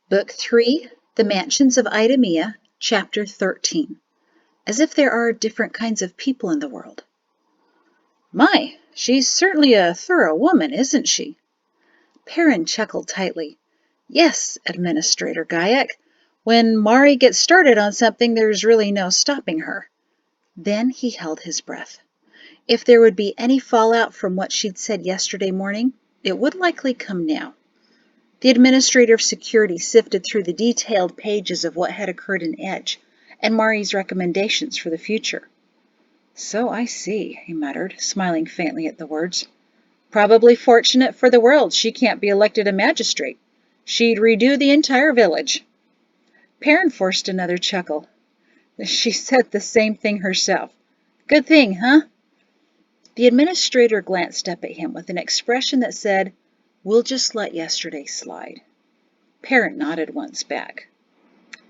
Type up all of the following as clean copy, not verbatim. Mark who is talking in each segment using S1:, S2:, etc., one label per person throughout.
S1: Book 3, The Mansions of Idumea, Chapter 13. As if there are different kinds of people in the world. My, she's certainly a thorough woman, isn't she? Perrin chuckled tightly. Yes, Administrator Guyek. When Mari gets started on something, there's really no stopping her. Then he held his breath. If there would be any fallout from what she'd said yesterday morning, it would likely come now. The Administrator of Security sifted through the detailed pages of what had occurred in Edge, and Mari's recommendations for the future. So I see, he muttered, smiling faintly at the words. Probably fortunate for the world she can't be elected a magistrate. She'd redo the entire village. Perrin forced another chuckle. She said the same thing herself. Good thing, huh? The administrator glanced up at him with an expression that said, We'll just let yesterday slide. Perrin nodded once back.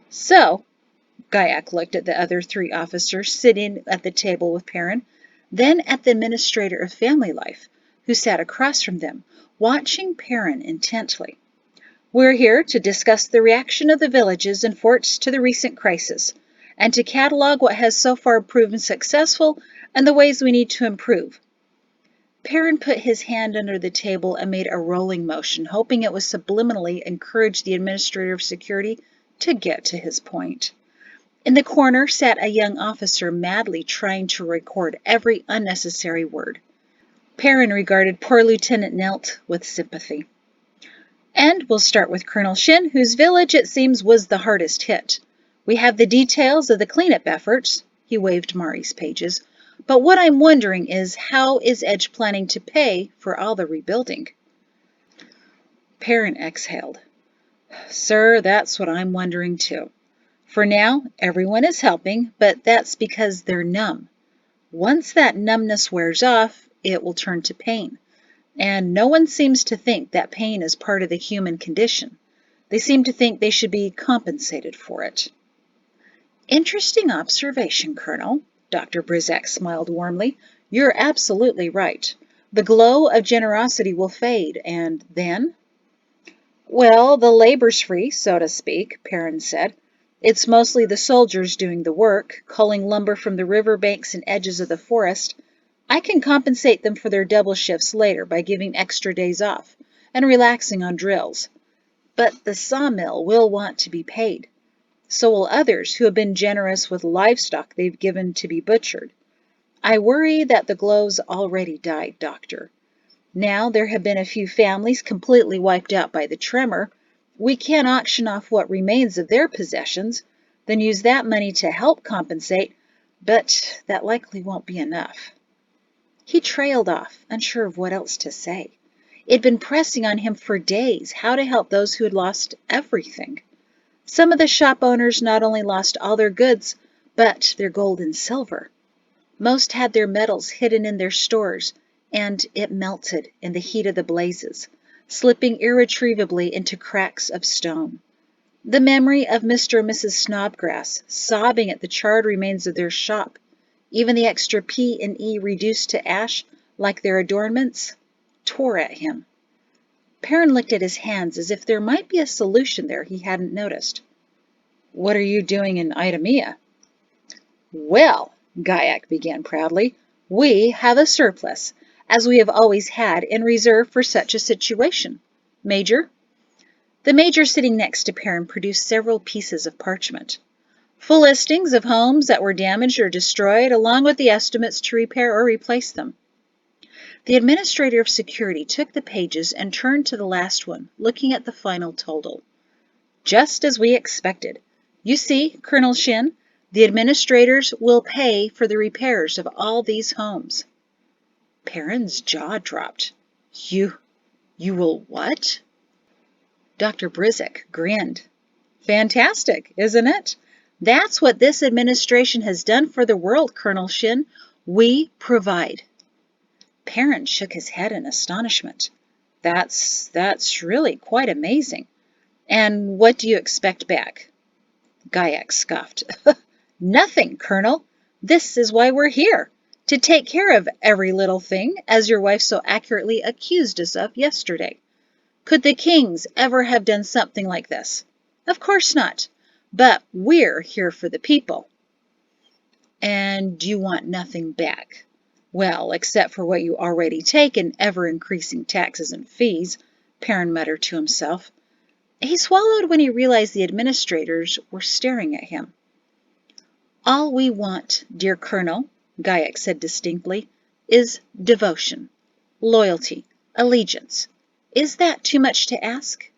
S1: So, Guyek looked at the other 3 officers sitting at the table with Perrin, then at the Administrator of Family Life, who sat across from them, watching Perrin intently. We're here to discuss the reaction of the villages and forts to the recent crisis, and to catalog what has so far proven successful and the ways we need to improve. Perrin put his hand under the table and made a rolling motion, hoping it would subliminally encourage the Administrator of Security to get to his point. In the corner sat a young officer madly trying to record every unnecessary word. Perrin regarded poor Lieutenant Nelt with sympathy. And we'll start with Colonel Shin, whose village, it seems, was the hardest hit. We have the details of the cleanup efforts. He waved Mari's pages. But what I'm wondering is, how is Edge planning to pay for all the rebuilding? Perrin exhaled. Sir, that's what I'm wondering too. For now, everyone is helping, but that's because they're numb. Once that numbness wears off, it will turn to pain. And no one seems to think that pain is part of the human condition. They seem to think they should be compensated for it. Interesting observation, Colonel. Dr. Brizak smiled warmly. You're absolutely right. The glow of generosity will fade, and then? Well, the labor's free, so to speak, Perrin said. It's mostly the soldiers doing the work, culling lumber from the river banks and edges of the forest. I can compensate them for their double shifts later by giving extra days off and relaxing on drills. But the sawmill will want to be paid. So will others who have been generous with livestock they've given to be butchered. I worry that the glow's already died, Doctor. Now there have been a few families completely wiped out by the tremor. We can auction off what remains of their possessions, then use that money to help compensate, but that likely won't be enough. He trailed off, unsure of what else to say. It'd been pressing on him for days how to help those who had lost everything. Some of the shop owners not only lost all their goods, but their gold and silver. Most had their metals hidden in their stores, and it melted in the heat of the blazes, slipping irretrievably into cracks of stone. The memory of Mr. and Mrs. Snodgrass sobbing at the charred remains of their shop, even the extra P and E reduced to ash like their adornments, tore at him. Perrin looked at his hands as if there might be a solution there he hadn't noticed. What are you doing in Idumea? Well, Guyek began proudly, we have a surplus, as we have always had, in reserve for such a situation. Major? The major sitting next to Perrin produced several pieces of parchment. Full listings of homes that were damaged or destroyed, along with the estimates to repair or replace them. The Administrator of Security took the pages and turned to the last one, looking at the final total. Just as we expected. You see, Colonel Shin, the administrators will pay for the repairs of all these homes. Perrin's jaw dropped. You will what? Dr. Brizak grinned. Fantastic, isn't it? That's what this administration has done for the world, Colonel Shin. We provide. Perrin shook his head in astonishment. That's really quite amazing. And what do you expect back? Guyek scoffed. Nothing, Colonel. This is why we're here, to take care of every little thing, as your wife so accurately accused us of yesterday. Could the kings ever have done something like this? Of course not. But we're here for the people. And you want nothing back. Well, except for what you already take in ever-increasing taxes and fees, Perrin muttered to himself. He swallowed when he realized the administrators were staring at him. All we want, dear Colonel, Guyek said distinctly, is devotion, loyalty, allegiance. Is that too much to ask?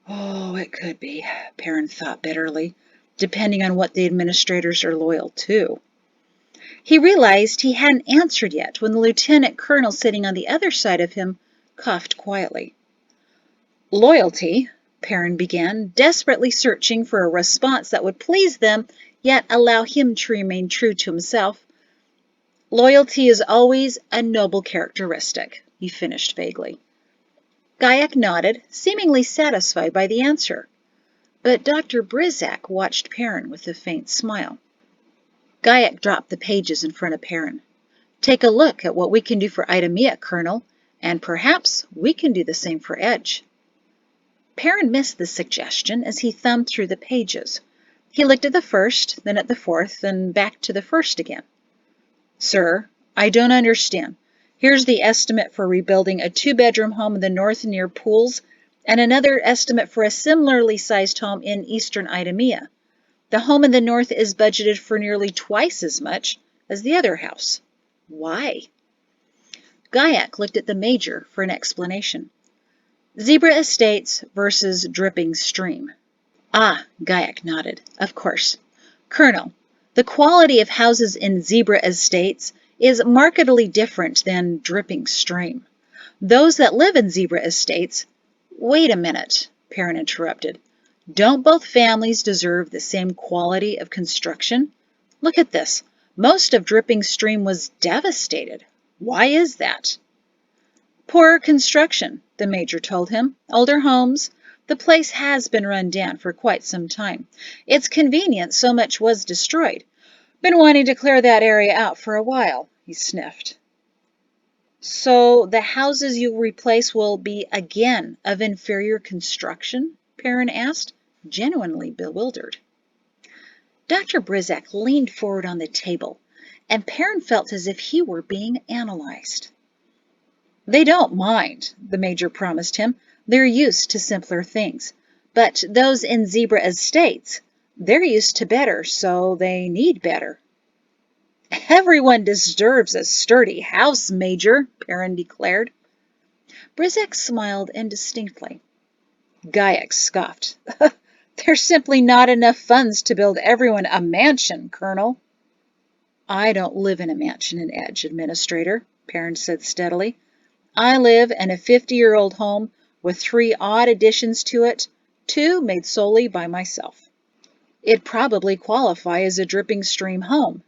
S1: Oh, it could be, Perrin thought bitterly, depending on what the administrators are loyal to. He realized he hadn't answered yet when the lieutenant colonel sitting on the other side of him coughed quietly. Loyalty, Perrin began, desperately searching for a response that would please them, yet allow him to remain true to himself. Loyalty is always a noble characteristic, he finished vaguely. Guyek nodded, seemingly satisfied by the answer. But Dr. Brizac watched Perrin with a faint smile. Guyek dropped the pages in front of Perrin. Take a look at what we can do for Idumea, Colonel, and perhaps we can do the same for Edge. Perrin missed the suggestion as he thumbed through the pages. He looked at the first, then at the fourth, and back to the first again. Sir, I don't understand. Here's the estimate for rebuilding a 2-bedroom home in the north near pools, and another estimate for a similarly sized home in eastern Idumea. The home in the north is budgeted for nearly twice as much as the other house. Why? Guyek looked at the major for an explanation. Zebra Estates versus Dripping Stream. Ah, Guyek nodded. Of course. Colonel, the quality of houses in Zebra Estates is markedly different than Dripping Stream. Those that live in Zebra Estates... Wait a minute, Perrin interrupted. Don't both families deserve the same quality of construction? Look at this. Most of Dripping Stream was devastated. Why is that? Poor construction, the major told him. Older homes. The place has been run down for quite some time. It's convenient so much was destroyed. Been wanting to clear that area out for a while, he sniffed. So the houses you replace will be again of inferior construction? Perrin asked, genuinely bewildered. Dr. Brizac leaned forward on the table, and Perrin felt as if he were being analyzed. They don't mind, the major promised him. They're used to simpler things. But those in Zebra Estates, they're used to better, so they need better. Everyone deserves a sturdy house, Major, Perrin declared. Brizac smiled indistinctly. Guyek scoffed. There's simply not enough funds to build everyone a mansion, Colonel. I don't live in a mansion in Edge, Administrator, Perrin said steadily. I live in a 50-year-old home with 3 odd additions to it, 2 made solely by myself. It'd probably qualify as a Dripping Stream home.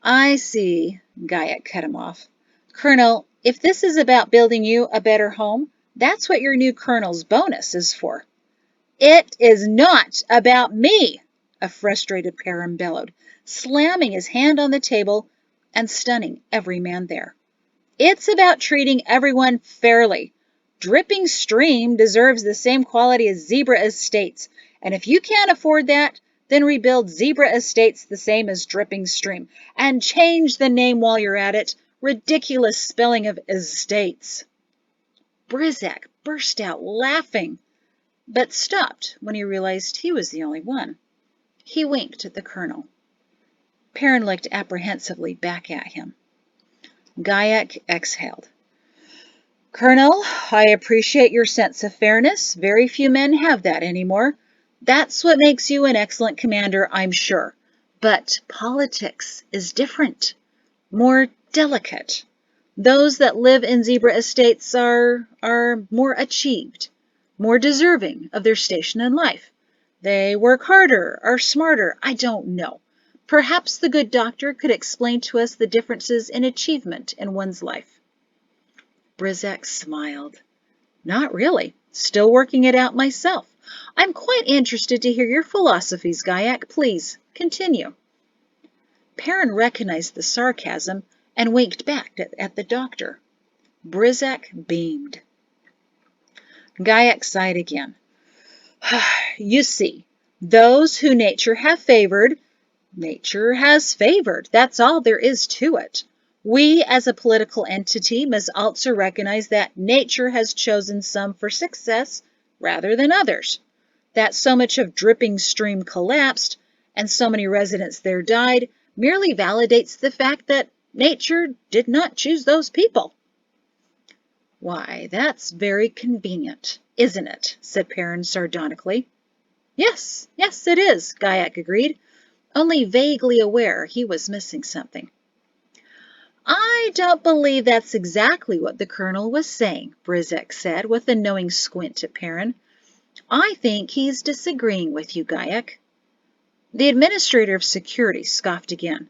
S1: I see, Guyek cut him off. Colonel, if this is about building you a better home, that's what your new colonel's bonus is for. It is not about me, a frustrated Perrin bellowed, slamming his hand on the table and stunning every man there. It's about treating everyone fairly. Dripping Stream deserves the same quality as Zebra Estates, and if you can't afford that, then rebuild Zebra Estates the same as Dripping Stream, and change the name while you're at it. Ridiculous spelling of estates. Brizac burst out laughing, but stopped when he realized he was the only one. He winked at the colonel. Perrin looked apprehensively back at him. Guyek exhaled. Colonel, I appreciate your sense of fairness. Very few men have that anymore. That's what makes you an excellent commander, I'm sure. But politics is different, more delicate. Those that live in Zebra Estates are more achieved, more deserving of their station in life. They work harder, are smarter, I don't know. Perhaps the good doctor could explain to us the differences in achievement in one's life. Brizac smiled. Not really. Still working it out myself. I'm quite interested to hear your philosophies, Guyek. Please, continue. Perrin recognized the sarcasm and winked back at the doctor. Brizac beamed. Guyek sighed again. You see, those who nature has favored, That's all there is to it. We, as a political entity, must also recognize that nature has chosen some for success rather than others. That so much of Dripping Stream collapsed and so many residents there died merely validates the fact that nature did not choose those people. Why, that's very convenient, isn't it? Said Perrin sardonically. Yes, it is, Gaiac agreed, only vaguely aware he was missing something. I don't believe that's exactly what the colonel was saying, Brizek said with a knowing squint at Perrin. I think he's disagreeing with you, Gaiac. The administrator of security scoffed again.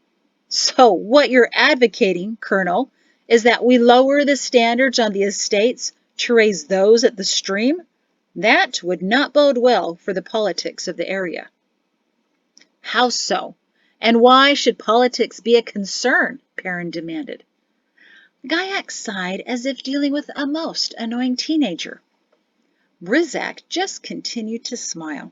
S1: So what you're advocating, Colonel, is that we lower the standards on the estates to raise those at the stream? That would not bode well for the politics of the area. How so? And why should politics be a concern? Perrin demanded. Gaiac sighed as if dealing with a most annoying teenager. Brizak just continued to smile.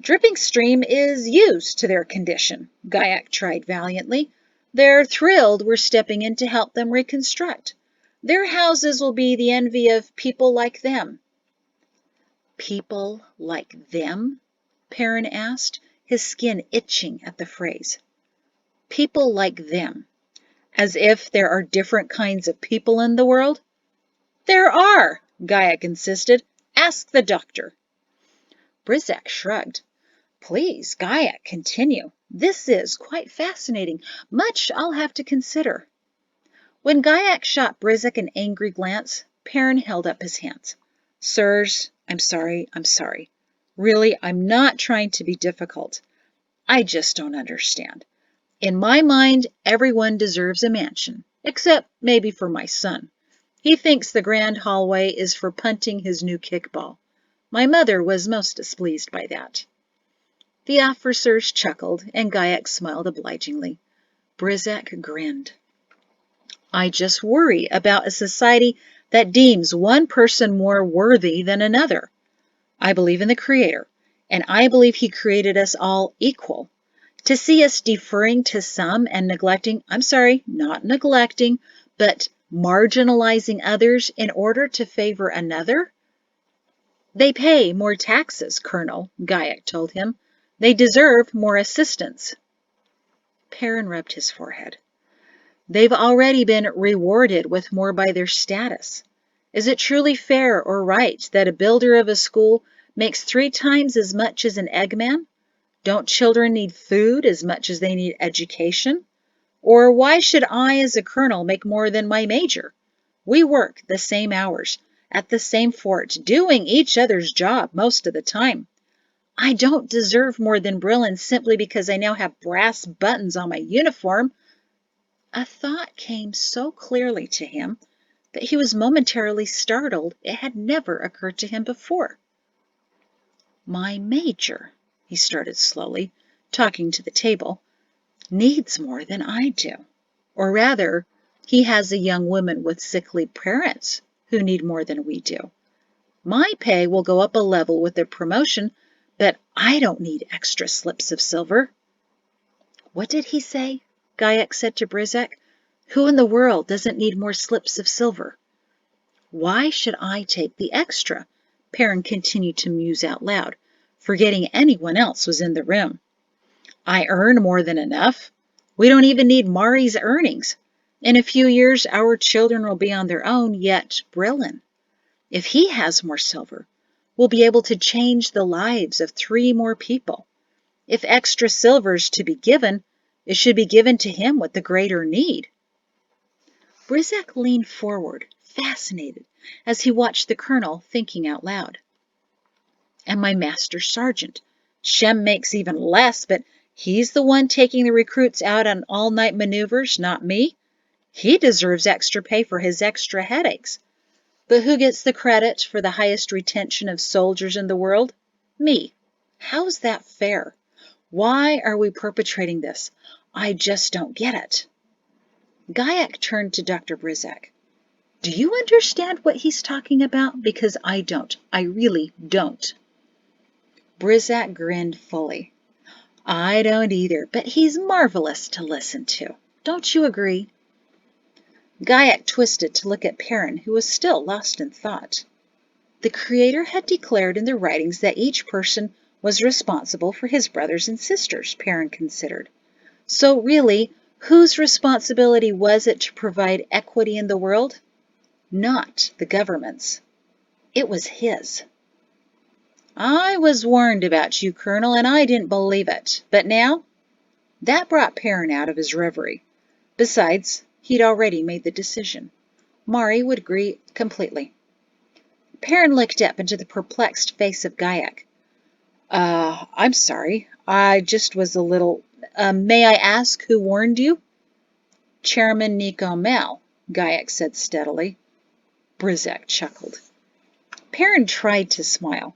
S1: Dripping Stream is used to their condition, Gaiac tried valiantly. They're thrilled we're stepping in to help them reconstruct. Their houses will be the envy of people like them. People like them? Perrin asked, his skin itching at the phrase. People like them. As if there are different kinds of people in the world? There are, Gaiac insisted. Ask the doctor. Brizak shrugged. Please, Gaiac, continue. This is quite fascinating. Much I'll have to consider. When Gaiac shot Brizak an angry glance, Perrin held up his hands. Sirs, I'm sorry. Really, I'm not trying to be difficult. I just don't understand. In my mind, everyone deserves a mansion, except maybe for my son. He thinks the grand hallway is for punting his new kickball. My mother was most displeased by that. The officers chuckled, and Gaiac smiled obligingly. Brizak grinned. I just worry about a society that deems one person more worthy than another. I believe in the Creator, and I believe He created us all equal. To see us deferring to some and neglecting, not neglecting, but marginalizing others in order to favor another? They pay more taxes, Colonel, Gaiac told him. They deserve more assistance. Perrin rubbed his forehead. They've already been rewarded with more by their status. Is it truly fair or right that a builder of a school makes 3 times as much as an eggman? Don't children need food as much as they need education? Or why should I, as a colonel, make more than my major? We work the same hours, at the same fort, doing each other's job most of the time. I don't deserve more than Brillin simply because I now have brass buttons on my uniform. A thought came so clearly to him that he was momentarily startled. It had never occurred to him before. My major, he started slowly, talking to the table, needs more than I do. Or rather, he has a young woman with sickly parents who need more than we do. My pay will go up a level with their promotion, but I don't need extra slips of silver. What did he say? Gaiac said to Brizak. Who in the world doesn't need more slips of silver? Why should I take the extra? Perrin continued to muse out loud, forgetting anyone else was in the room. I earn more than enough. We don't even need Mari's earnings. In a few years, our children will be on their own, yet Brillin, if he has more silver, will be able to change the lives of 3 more people. If extra silver is to be given, it should be given to him with the greater need. Brizak leaned forward, fascinated, as he watched the colonel thinking out loud. And my master sergeant. Shem makes even less, but he's the one taking the recruits out on all-night maneuvers, not me. He deserves extra pay for his extra headaches. But who gets the credit for the highest retention of soldiers in the world? Me. How's that fair? Why are we perpetrating this? I just don't get it. Gaiac turned to Dr. Brizak. Do you understand what he's talking about? Because I don't. I really don't. Brizac grinned fully. I don't either, but he's marvelous to listen to. Don't you agree? Gaiac twisted to look at Perrin, who was still lost in thought. The Creator had declared in the writings that each person was responsible for his brothers and sisters, Perrin considered. So really, whose responsibility was it to provide equity in the world? Not the government's. It was his. I was warned about you, Colonel, and I didn't believe it. But now? That brought Perrin out of his reverie. Besides, he'd already made the decision. Mari would agree completely. Perrin looked up into the perplexed face of Gaiac. I'm sorry. I just was a little... may I ask who warned you? Chairman Nico Mal, Gaiac said steadily. Brizac chuckled. Perrin tried to smile.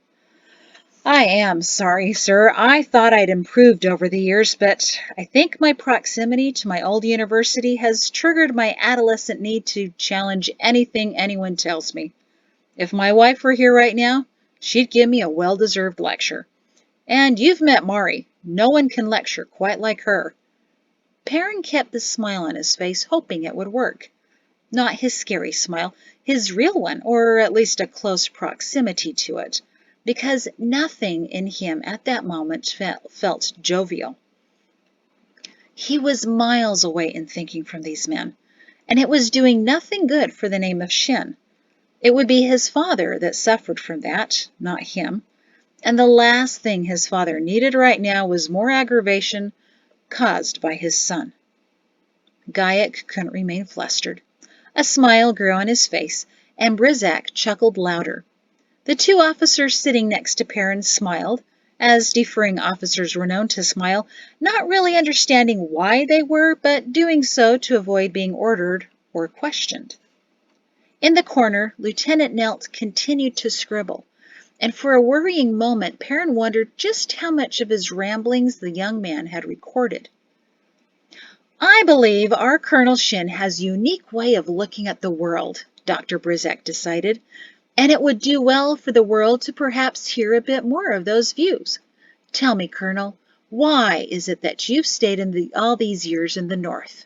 S1: I am sorry, sir. I thought I'd improved over the years, but I think my proximity to my old university has triggered my adolescent need to challenge anything anyone tells me. If my wife were here right now, she'd give me a well-deserved lecture. And you've met Mari. No one can lecture quite like her. Perrin kept the smile on his face, hoping it would work. Not his scary smile, his real one, or at least a close proximity to it, because nothing in him at that moment felt jovial. He was miles away in thinking from these men, and it was doing nothing good for the name of Shin. It would be his father that suffered from that, not him, and the last thing his father needed right now was more aggravation caused by his son. Gaiac couldn't remain flustered. A smile grew on his face, and Brizac chuckled louder. The two officers sitting next to Perrin smiled, as deferring officers were known to smile, not really understanding why they were, but doing so to avoid being ordered or questioned. In the corner, Lieutenant Nelt continued to scribble, and for a worrying moment Perrin wondered just how much of his ramblings the young man had recorded. I believe our Colonel Shin has a unique way of looking at the world, Dr. Brizac decided, and it would do well for the world to perhaps hear a bit more of those views. Tell me, Colonel, why is it that you've stayed all these years in the North?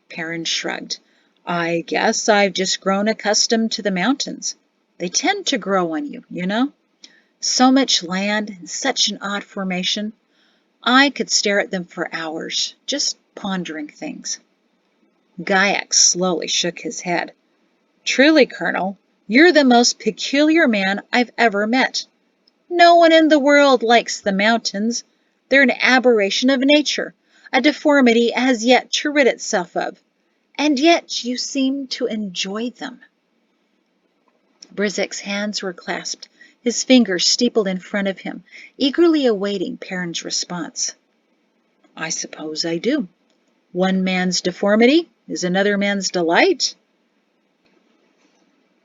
S1: Perrin shrugged. I guess I've just grown accustomed to the mountains. They tend to grow on you, you know? So much land and such an odd formation. I could stare at them for hours, just pondering things. Gaiac slowly shook his head. Truly, Colonel, you're the most peculiar man I've ever met. No one in the world likes the mountains. They're an aberration of nature, a deformity it has yet to rid itself of. And yet you seem to enjoy them. Brizac's hands were clasped, his fingers steepled in front of him, eagerly awaiting Perrin's response. I suppose I do. One man's deformity is another man's delight.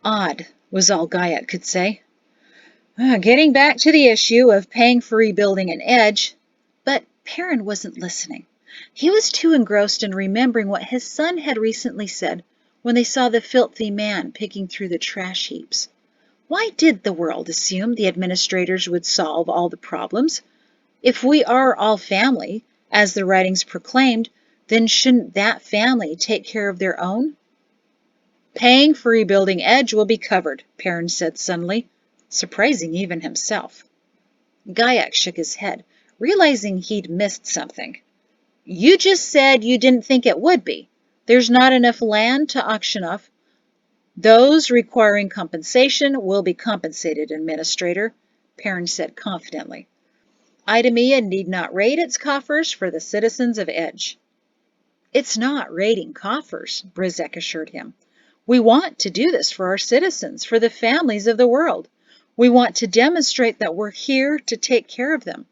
S1: Odd, was all Gaiac could say. Getting back to the issue of paying for rebuilding an edge, but Perrin wasn't listening. He was too engrossed in remembering what his son had recently said when they saw the filthy man picking through the trash heaps. Why did the world assume the administrators would solve all the problems? If we are all family, as the writings proclaimed, then shouldn't that family take care of their own? Paying for rebuilding Edge will be covered, Perrin said suddenly, surprising even himself. Gaiac shook his head, realizing he'd missed something. You just said you didn't think it would be. There's not enough land to auction off. Those requiring compensation will be compensated, Administrator, Perrin said confidently. Idumea need not raid its coffers for the citizens of Edge. It's not raiding coffers, Brizac assured him. We want to do this for our citizens, for the families of the world. We want to demonstrate that we're here to take care of them.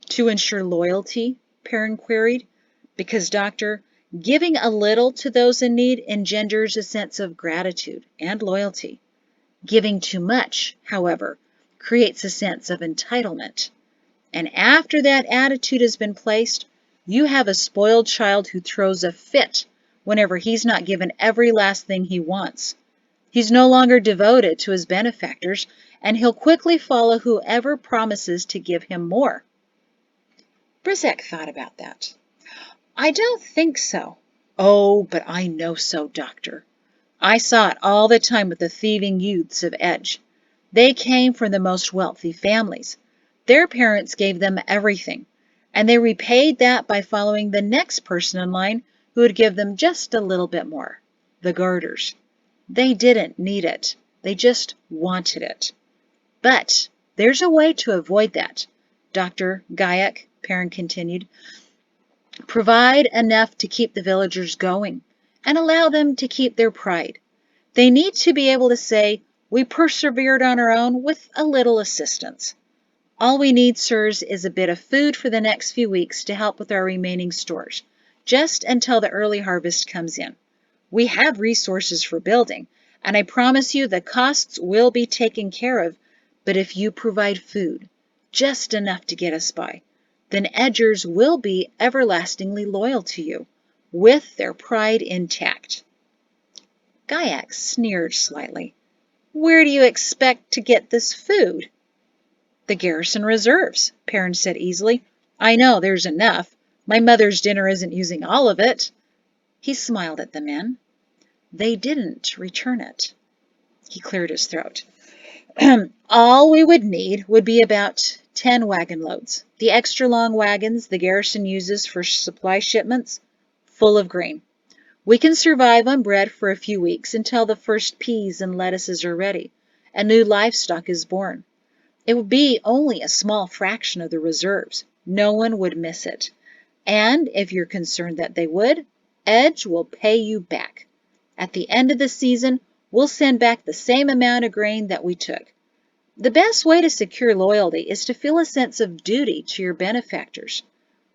S1: To ensure loyalty, Perrin queried, because, Doctor, giving a little to those in need engenders a sense of gratitude and loyalty. Giving too much, however, creates a sense of entitlement. And after that attitude has been placed, you have a spoiled child who throws a fit whenever he's not given every last thing he wants. He's no longer devoted to his benefactors, and he'll quickly follow whoever promises to give him more. Brizek thought about that. I don't think so. Oh, but I know so, Doctor. I saw it all the time with the thieving youths of Edge. They came from the most wealthy families. Their parents gave them everything, and they repaid that by following the next person in line who would give them just a little bit more, the garters. They didn't need it. They just wanted it. But there's a way to avoid that, Dr. Guyek, Perrin continued. Provide enough to keep the villagers going and allow them to keep their pride. They need to be able to say, we persevered on our own with a little assistance. All we need, sirs, is a bit of food for the next few weeks to help with our remaining stores, just until the early harvest comes in. We have resources for building, and I promise you the costs will be taken care of, but if you provide food, just enough to get us by, then Edgers will be everlastingly loyal to you, with their pride intact. Guyek sneered slightly. Where do you expect to get this food? The garrison reserves, Perrin said easily. I know there's enough. My mother's dinner isn't using all of it. He smiled at the men. They didn't return it. He cleared his throat. All we would need would be about 10 wagon loads. The extra long wagons the garrison uses for supply shipments, full of grain. We can survive on bread for a few weeks until the first peas and lettuces are ready, and new livestock is born. It would be only a small fraction of the reserves. No one would miss it. And if you're concerned that they would, Edge will pay you back. At the end of the season, we'll send back the same amount of grain that we took. The best way to secure loyalty is to feel a sense of duty to your benefactors.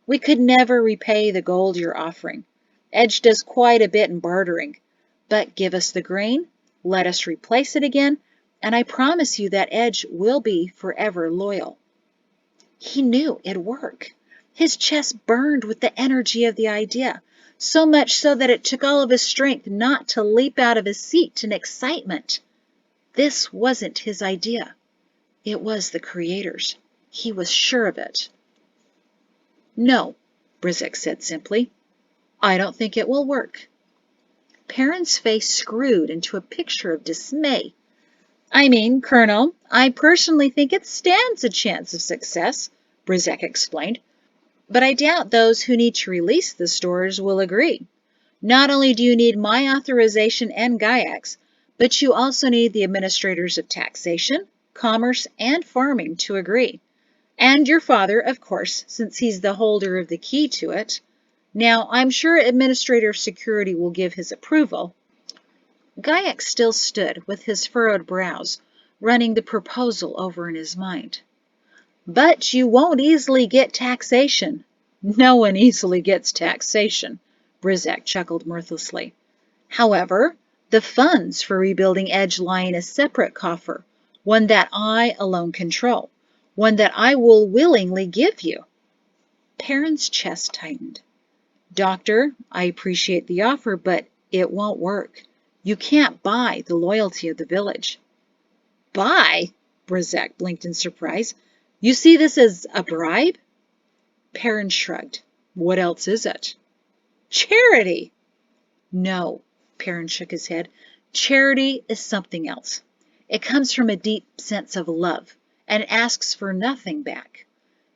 S1: We could never repay the gold you're offering. Edge does quite a bit in bartering. But give us the grain, let us replace it again, and I promise you that Edge will be forever loyal. He knew it'd work. His chest burned with the energy of the idea, so much so that it took all of his strength not to leap out of his seat in excitement. This wasn't his idea. It was the Creator's. He was sure of it. No, Brizek said simply. I don't think it will work. Perrin's face screwed into a picture of dismay. I mean, Colonel, I personally think it stands a chance of success, Brizek explained. But I doubt those who need to release the stores will agree. Not only do you need my authorization and Guyek's, but you also need the administrators of taxation, commerce, and farming to agree. And your father, of course, since he's the holder of the key to it. Now, I'm sure Administrator of Security will give his approval. Guyek still stood with his furrowed brows, running the proposal over in his mind. But you won't easily get taxation. No one easily gets taxation, Brizek chuckled mirthlessly. However, the funds for rebuilding Edge lie in a separate coffer, one that I alone control, one that I will willingly give you. Perrin's chest tightened. Doctor, I appreciate the offer, but it won't work. You can't buy the loyalty of the village. Buy? Brizek blinked in surprise. You see this as a bribe? Perrin shrugged. What else is it? Charity. No, Perrin shook his head. Charity is something else. It comes from a deep sense of love and asks for nothing back.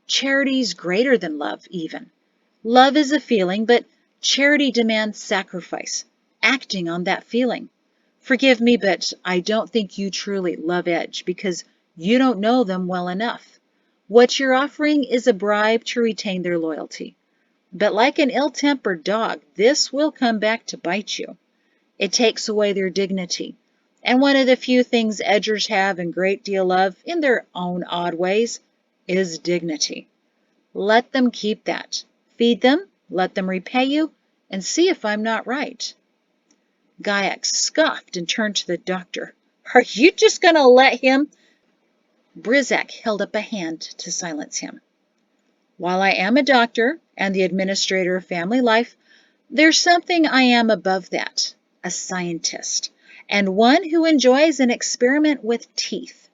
S1: Charity's greater than love, even. Love is a feeling, but charity demands sacrifice, acting on that feeling. Forgive me, but I don't think you truly love Edge because you don't know them well enough. What you're offering is a bribe to retain their loyalty. But like an ill-tempered dog, this will come back to bite you. It takes away their dignity. And one of the few things Edgers have a great deal of, in their own odd ways, is dignity. Let them keep that. Feed them, let them repay you, and see if I'm not right. Guyek scoffed and turned to the doctor. Are you just going to let him? Brizek held up a hand to silence him. While I am a doctor and the administrator of family life, There's something I am above that, a scientist, and one who enjoys an experiment with teeth.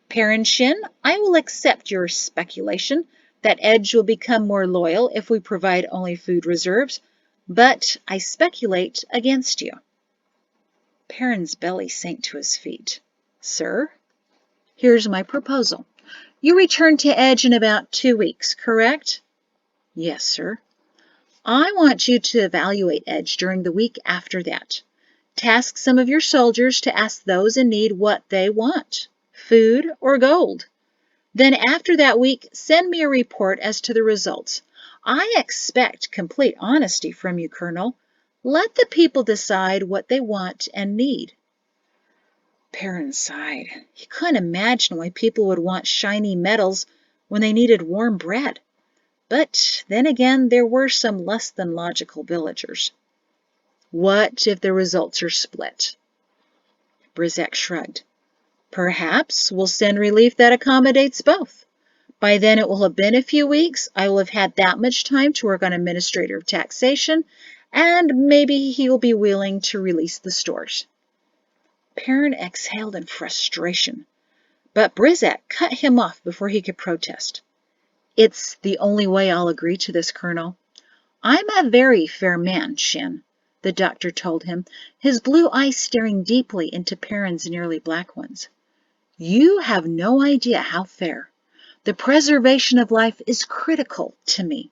S1: Parent Shin, I will accept your speculation that Edge will become more loyal if we provide only food reserves, but I speculate against you. Perrin's belly sank to his feet. Sir, here's my proposal. You return to Edge in about 2 weeks, correct? Yes, sir. I want you to evaluate Edge during the week after that. Task some of your soldiers to ask those in need what they want, food or gold. Then after that week, send me a report as to the results. I expect complete honesty from you, Colonel. Let the people decide what they want and need. Perrin sighed. He couldn't imagine why people would want shiny metals when they needed warm bread. But then again, there were some less than logical villagers. What if the results are split? Brizek shrugged. Perhaps we'll send relief that accommodates both. By then it will have been a few weeks. I will have had that much time to work on administrative taxation, and maybe he will be willing to release the stores. Perrin exhaled in frustration, but Brizek cut him off before he could protest. It's the only way I'll agree to this, Colonel. I'm a very fair man, Shin, the doctor told him, his blue eyes staring deeply into Perrin's nearly black ones. You have no idea how fair. The preservation of life is critical to me.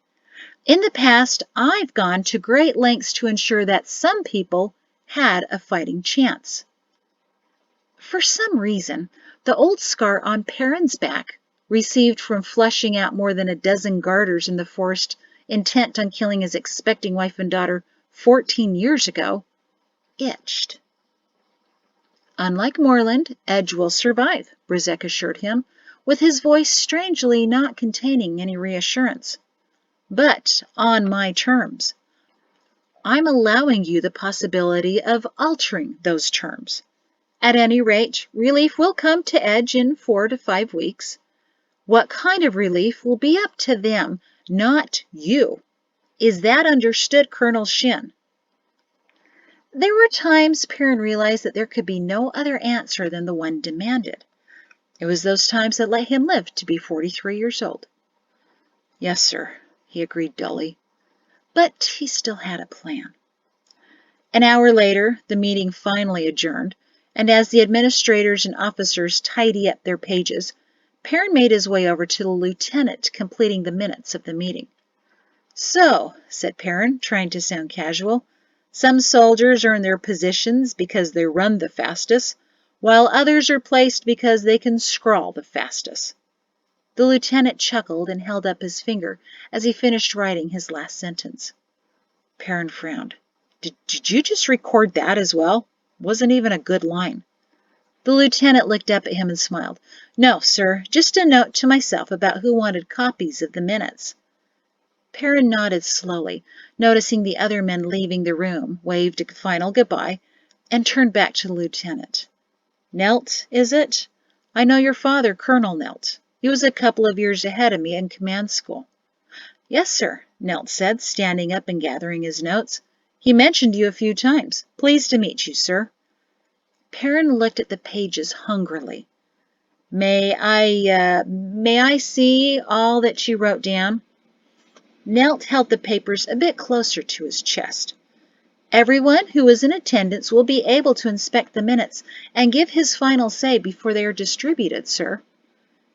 S1: In the past, I've gone to great lengths to ensure that some people had a fighting chance. For some reason, the old scar on Perrin's back, received from flushing out more than a dozen garters in the forest, intent on killing his expecting wife and daughter 14 years ago, itched. Unlike Moreland, Edge will survive, Brizek assured him, with his voice strangely not containing any reassurance. But on my terms. I'm allowing you the possibility of altering those terms. At any rate, relief will come to Edge in 4 to 5 weeks. What kind of relief will be up to them, not you. Is that understood, Colonel Shin? There were times Perrin realized that there could be no other answer than the one demanded. It was those times that let him live to be 43 years old. Yes, sir, he agreed dully. But he still had a plan. An hour later, the meeting finally adjourned, and as the administrators and officers tidy up their pages, Perrin made his way over to the lieutenant completing the minutes of the meeting. So, said Perrin, trying to sound casual, some soldiers are in their positions because they run the fastest, while others are placed because they can scrawl the fastest. The lieutenant chuckled and held up his finger as he finished writing his last sentence. Perrin frowned. Did you just record that as well? Wasn't even a good line. The lieutenant looked up at him and smiled. No, sir, just a note to myself about who wanted copies of the minutes. Perrin nodded slowly, noticing the other men leaving the room, waved a final goodbye, and turned back to the lieutenant. Nelt, is it? I know your father, Colonel Nelt. He was a couple of years ahead of me in command school. Yes, sir, Nelt said, standing up and gathering his notes. He mentioned you a few times. Pleased to meet you, sir. Perrin looked at the pages hungrily. May I see all that you wrote down? Nelt held the papers a bit closer to his chest. Everyone who is in attendance will be able to inspect the minutes and give his final say before they are distributed, sir.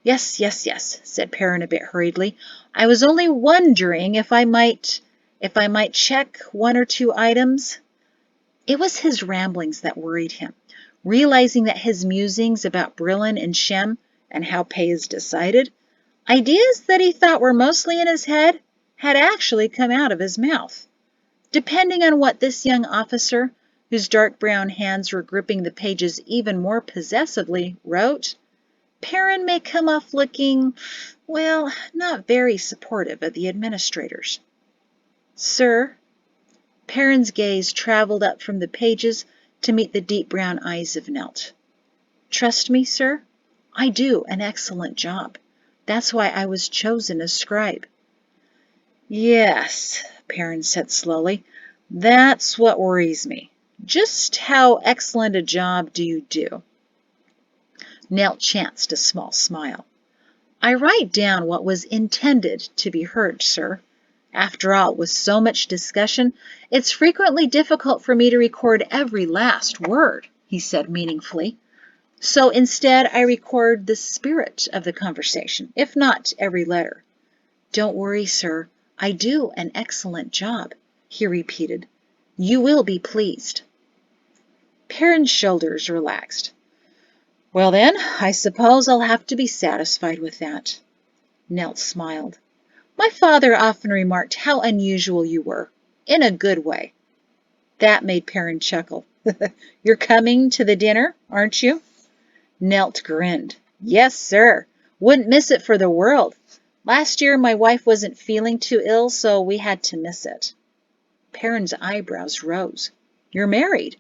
S1: Yes, said Perrin a bit hurriedly. I was only wondering if I might check 1 or 2 items. It was his ramblings that worried him, realizing that his musings about Brillin and Shem and how pay is decided, ideas that he thought were mostly in his head, had actually come out of his mouth. Depending on what this young officer, whose dark brown hands were gripping the pages even more possessively, wrote, Perrin may come off looking, well, not very supportive of the administrators. Sir, Perrin's gaze traveled up from the pages to meet the deep brown eyes of Nelt. Trust me, sir, I do an excellent job. That's why I was chosen as scribe. Yes, Perrin said slowly, That's what worries me. Just how excellent a job do you do? Nell chanced a small smile. I write down what was intended to be heard, sir. After all, with so much discussion, it's frequently difficult for me to record every last word, he said meaningfully. So instead, I record the spirit of the conversation, if not every letter. Don't worry, sir. I do an excellent job, he repeated. You will be pleased. Perrin's shoulders relaxed. Well then, I suppose I'll have to be satisfied with that. Nell smiled. My father often remarked how unusual you were, in a good way. That made Perrin chuckle. You're coming to the dinner, aren't you? Nelt grinned. Yes, sir. Wouldn't miss it for the world. Last year my wife wasn't feeling too ill, so we had to miss it. Perrin's eyebrows rose. You're married.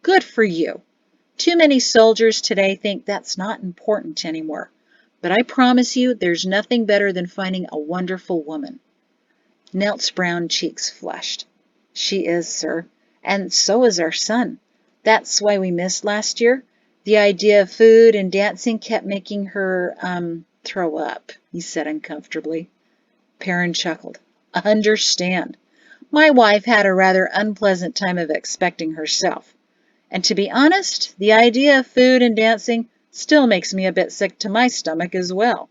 S1: Good for you. Too many soldiers today think that's not important anymore. But I promise you there's nothing better than finding a wonderful woman. Nelt's brown cheeks flushed. She is, sir. And so is our son. That's why we missed last year. The idea of food and dancing kept making her, throw up, he said uncomfortably. Perrin chuckled. Understand. My wife had a rather unpleasant time of expecting herself. And to be honest, the idea of food and dancing still makes me a bit sick to my stomach as well.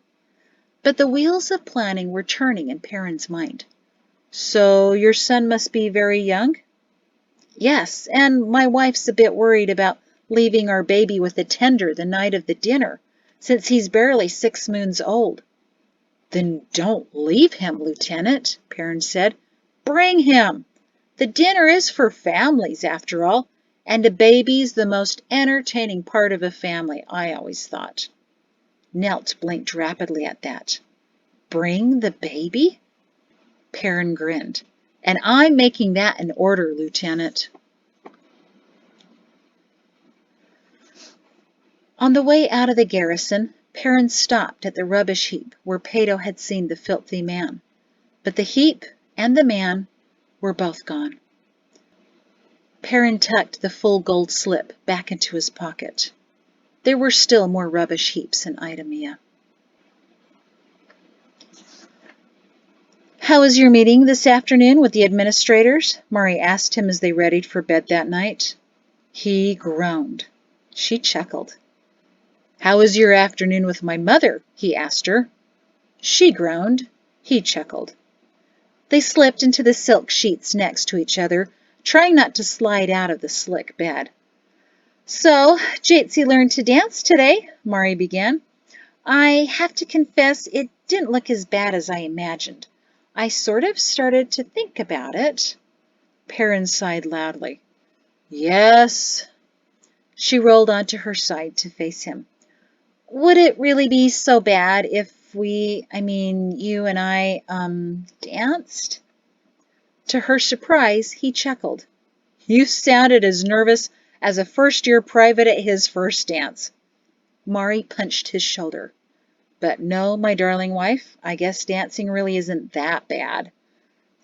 S1: But the wheels of planning were turning in Perrin's mind. So your son must be very young? Yes, and my wife's a bit worried about leaving our baby with a tender the night of the dinner, since he's barely 6 moons old. Then don't leave him, Lieutenant, Perrin said. Bring him. The dinner is for families, after all, and a baby's the most entertaining part of a family, I always thought. Nelt blinked rapidly at that. Bring the baby? Perrin grinned. And I'm making that an order, Lieutenant. On the way out of the garrison, Perrin stopped at the rubbish heap where Pato had seen the filthy man. But the heap and the man were both gone. Perrin tucked the full gold slip back into his pocket. There were still more rubbish heaps in Idumea. How was your meeting this afternoon with the administrators? Mari asked him as they readied for bed that night. He groaned. She chuckled. How was your afternoon with my mother? He asked her. She groaned. He chuckled. They slipped into the silk sheets next to each other, trying not to slide out of the slick bed. So, Jatesy learned to dance today, Mari began. I have to confess it didn't look as bad as I imagined. I sort of started to think about it. Perrin sighed loudly. Yes. She rolled onto her side to face him. Would it really be so bad if you and I, danced? To her surprise, he chuckled. You sounded as nervous as a first-year private at his first dance. Mari punched his shoulder. But no, my darling wife, I guess dancing really isn't that bad.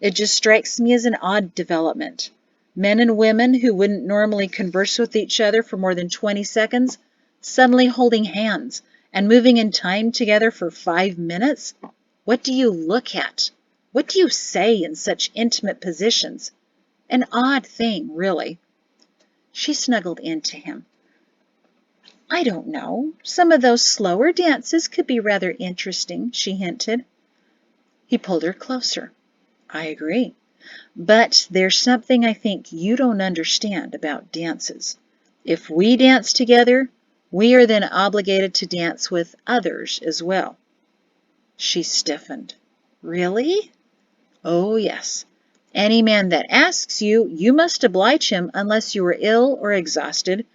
S1: It just strikes me as an odd development. Men and women who wouldn't normally converse with each other for more than 20 seconds, suddenly holding hands and moving in time together for 5 minutes? What do you look at? What do you say in such intimate positions? An odd thing, really. She snuggled into him. I don't know. Some of those slower dances could be rather interesting, she hinted. He pulled her closer. I agree. But there's something I think you don't understand about dances. If we dance together, we are then obligated to dance with others as well. She stiffened. Really? Oh, yes. Any man that asks you, you must oblige him unless you are ill or exhausted,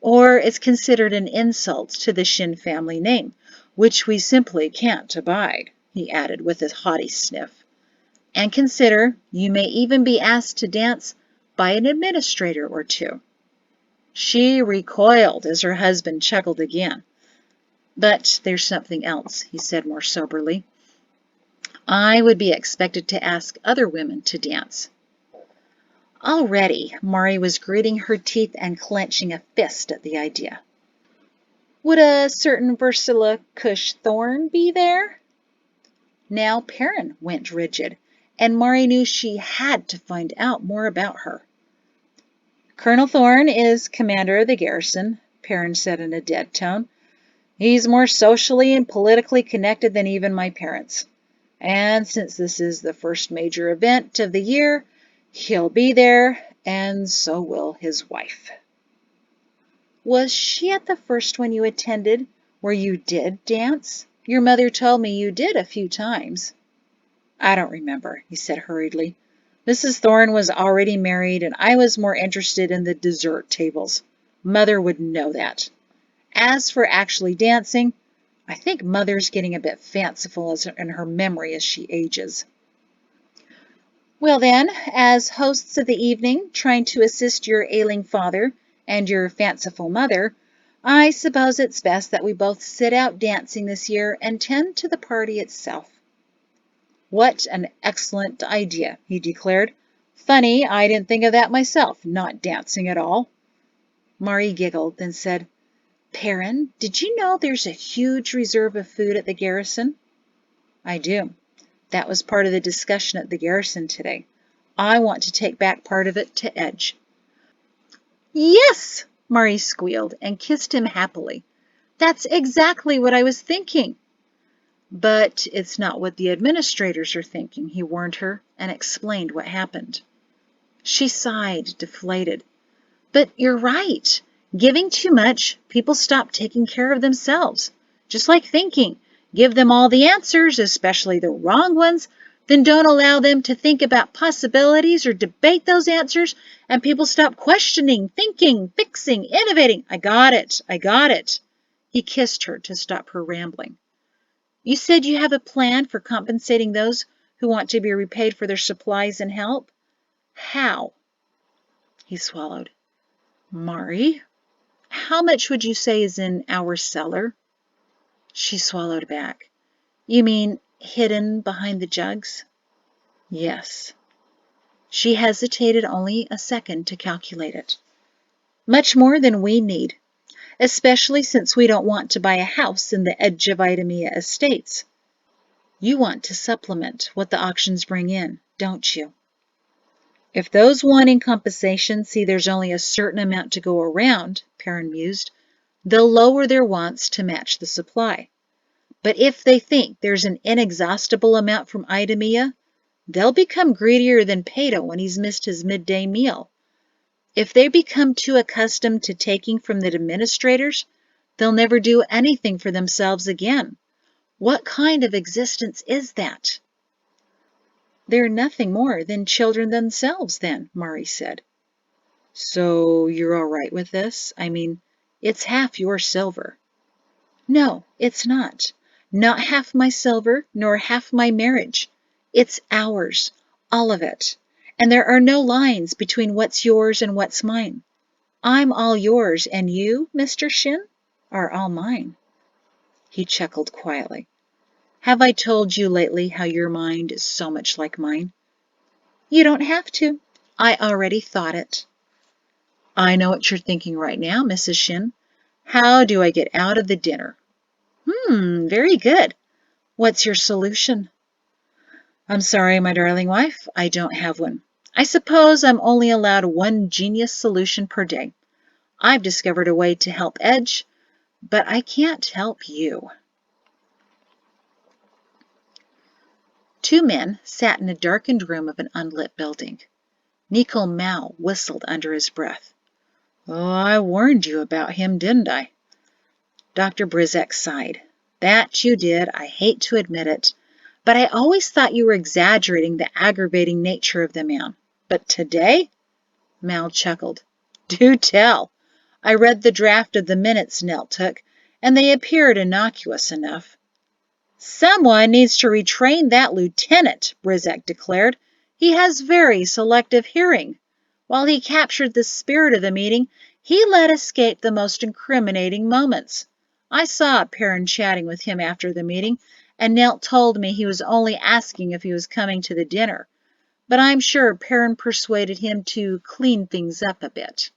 S1: or it's considered an insult to the Shin family name, which we simply can't abide, he added with a haughty sniff. And consider, you may even be asked to dance by an administrator or two. She recoiled as her husband chuckled again. But there's something else, he said more soberly. I would be expected to ask other women to dance. Already, Mari was gritting her teeth and clenching a fist at the idea. Would a certain Ursula Cush Thorne be there? Now Perrin went rigid, and Mari knew she had to find out more about her. Colonel Thorne is commander of the garrison, Perrin said in a dead tone. He's more socially and politically connected than even my parents. And since this is the first major event of the year, he'll be there, and so will his wife. Was she at the first one you attended, where you did dance? Your mother told me you did a few times. I don't remember, he said hurriedly. Mrs. Thorne was already married, and I was more interested in the dessert tables. Mother would know that. As for actually dancing, I think Mother's getting a bit fanciful in her memory as she ages. Well then, as hosts of the evening, trying to assist your ailing father and your fanciful mother, I suppose it's best that we both sit out dancing this year and tend to the party itself. What an excellent idea, he declared. Funny, I didn't think of that myself, not dancing at all. Mari giggled, then said, Perrin, did you know there's a huge reserve of food at the garrison? I do. That was part of the discussion at the garrison today. I want to take back part of it to Edge. Yes, Mari squealed and kissed him happily. That's exactly what I was thinking. But it's not what the administrators are thinking, he warned her and explained what happened. She sighed, deflated. But you're right. Giving too much, people stop taking care of themselves. Just like thinking. Give them all the answers, especially the wrong ones, then don't allow them to think about possibilities or debate those answers, and people stop questioning, thinking, fixing, innovating. I got it. He kissed her to stop her rambling. You said you have a plan for compensating those who want to be repaid for their supplies and help? How? He swallowed. Mari, how much would you say is in our cellar? She swallowed back. You mean hidden behind the jugs? Yes. She hesitated only a second to calculate it. Much more than we need, especially since we don't want to buy a house in the edge of Idumea estates. You want to supplement what the auctions bring in, don't you? If those wanting compensation see there's only a certain amount to go around, Perrin mused, they'll lower their wants to match the supply. But if they think there's an inexhaustible amount from Idumea, they'll become greedier than Pato when he's missed his midday meal. If they become too accustomed to taking from the administrators, they'll never do anything for themselves again. What kind of existence is that? They're nothing more than children themselves, then, Mari said. So you're all right with this? I mean, it's half your silver. No, it's not. Not half my silver, nor half my marriage. It's ours, all of it. And there are no lines between what's yours and what's mine. I'm all yours, and you, Mr. Shin, are all mine. He chuckled quietly. Have I told you lately how your mind is so much like mine? You don't have to. I already thought it. I know what you're thinking right now, Mrs. Shin. How do I get out of the dinner? Very good. What's your solution? I'm sorry, my darling wife, I don't have one. I suppose I'm only allowed one genius solution per day. I've discovered a way to help Edge, but I can't help you. Two men sat in a darkened room of an unlit building. Nico Mao whistled under his breath. Oh, I warned you about him, didn't I? Dr. Brizek sighed. That you did. I hate to admit it. But I always thought you were exaggerating the aggravating nature of the man. But today? Mal chuckled. Do tell. I read the draft of the minutes Nell took, and they appeared innocuous enough. Someone needs to retrain that lieutenant, Brizek declared. He has very selective hearing. While he captured the spirit of the meeting, he let escape the most incriminating moments. I saw Perrin chatting with him after the meeting, and Nell told me he was only asking if he was coming to the dinner. but I'm sure Perrin persuaded him to clean things up a bit.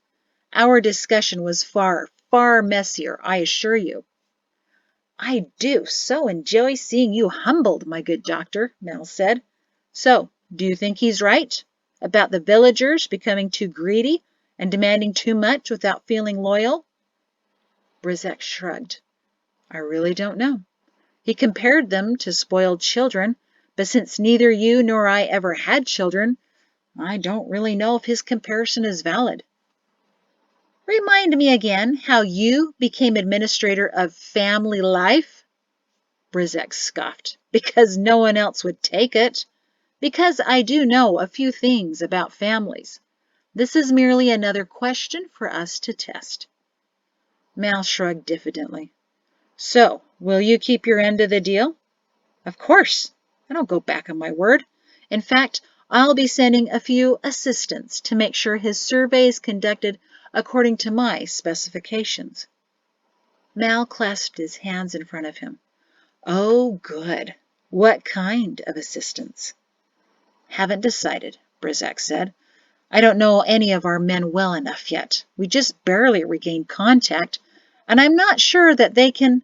S1: Our discussion was far, far messier, I assure you. I do so enjoy seeing you humbled, my good doctor, Mal said. So, do you think he's right about the villagers becoming too greedy and demanding too much without feeling loyal? Brizek shrugged. I really don't know. He compared them to spoiled children, but since neither you nor I ever had children, I don't really know if his comparison is valid. Remind me again how you became administrator of family life? Brizek scoffed. Because no one else would take it. Because I do know a few things about families. This is merely another question for us to test. Mal shrugged diffidently. So, will you keep your end of the deal? Of course. I don't go back on my word. In fact, I'll be sending a few assistants to make sure his survey is conducted according to my specifications. Mal clasped his hands in front of him. Oh, good. What kind of assistants? Haven't decided, Brizek said. I don't know any of our men well enough yet. We just barely regained contact, and I'm not sure that they can...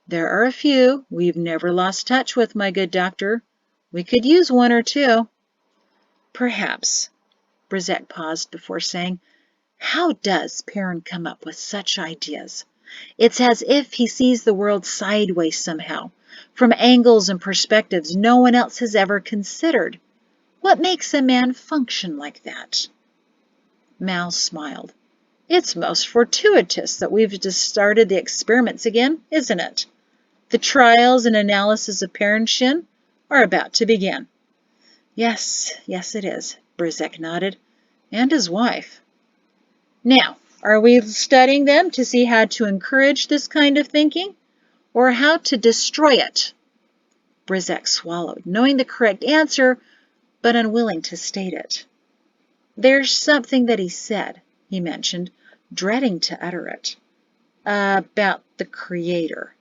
S1: There are a few we've never lost touch with, my good doctor. We could use one or two. Perhaps. Brizek paused before saying, how does Perrin come up with such ideas? It's as if he sees the world sideways somehow, from angles and perspectives no one else has ever considered. What makes a man function like that? Mal smiled. It's most fortuitous that we've just started the experiments again, isn't it? The trials and analysis of Perrin are about to begin. Yes, it is, Brizek nodded, and his wife. Now, are we studying them to see how to encourage this kind of thinking, or how to destroy it? Brizek swallowed, knowing the correct answer, but unwilling to state it. There's something that he said, he mentioned, dreading to utter it, about the Creator.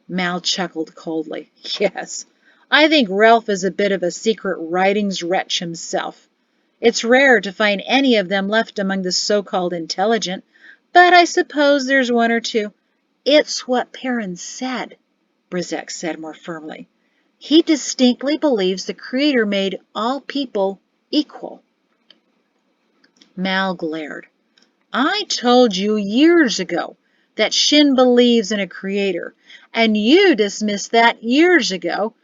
S1: Mal chuckled coldly. Yes, I think Ralph is a bit of a secret writings wretch himself. It's rare to find any of them left among the so-called intelligent, but I suppose there's one or two. It's what Perrin said, Brizek said more firmly. He distinctly believes the Creator made all people equal. Mal glared. I told you years ago that Shin believes in a Creator, and you dismissed that years ago,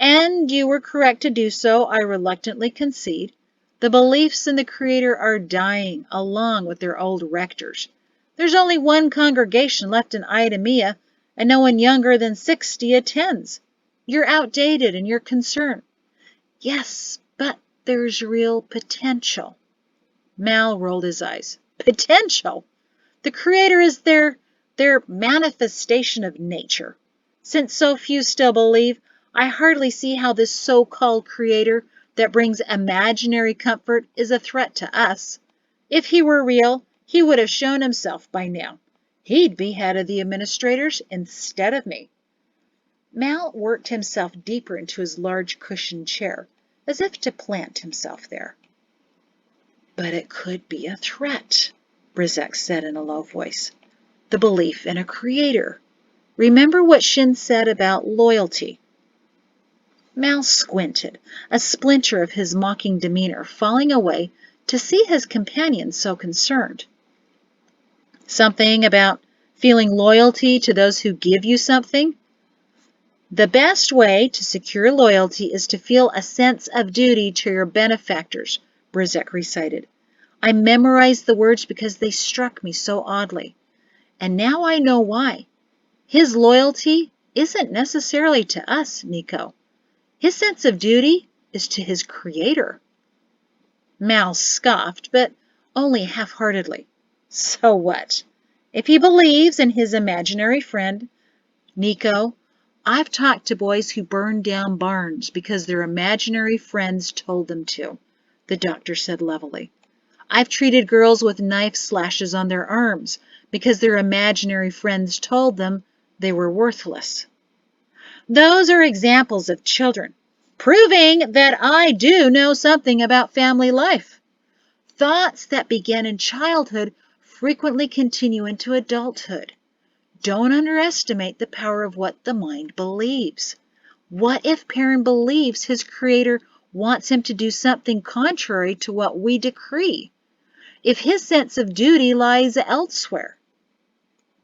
S1: and you were correct to do so, I reluctantly concede. The beliefs in the Creator are dying along with their old rectors. There's only one congregation left in Idumea, and no one younger than 60 attends. You're outdated in your concern. Yes, but there's real potential. Mal rolled his eyes. Potential? The Creator is their manifestation of nature. Since so few still believe, I hardly see how this so-called Creator that brings imaginary comfort is a threat to us. If he were real, he would have shown himself by now. He'd be head of the administrators instead of me. Mal worked himself deeper into his large cushioned chair, as if to plant himself there. But it could be a threat, Brizek said in a low voice. The belief in a Creator. Remember what Shin said about loyalty. Mal squinted, a splinter of his mocking demeanor falling away to see his companion so concerned. Something about feeling loyalty to those who give you something? The best way to secure loyalty is to feel a sense of duty to your benefactors, Brizek recited. I memorized the words because they struck me so oddly. And now I know why. His loyalty isn't necessarily to us, Nico. His sense of duty is to his Creator. Mal scoffed, but only half-heartedly. So what? If he believes in his imaginary friend, Nico, I've talked to boys who burned down barns because their imaginary friends told them to, the doctor said levelly. I've treated girls with knife slashes on their arms because their imaginary friends told them they were worthless. Those are examples of children. proving that I do know something about family life. Thoughts that began in childhood frequently continue into adulthood. Don't underestimate the power of what the mind believes. What if Perrin believes his creator wants him to do something contrary to what we decree? If his sense of duty lies elsewhere?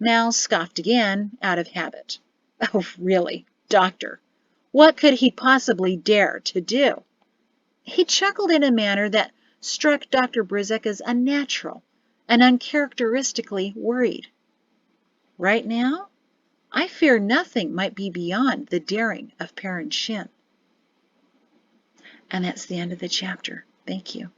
S1: Mal scoffed again, out of habit. Oh, really, Doctor, what could he possibly dare to do? He chuckled in a manner that struck Dr. Brizzek as unnatural and uncharacteristically worried. Right now, I fear nothing might be beyond the daring of Perrin Shin. And that's the end of the chapter. Thank you.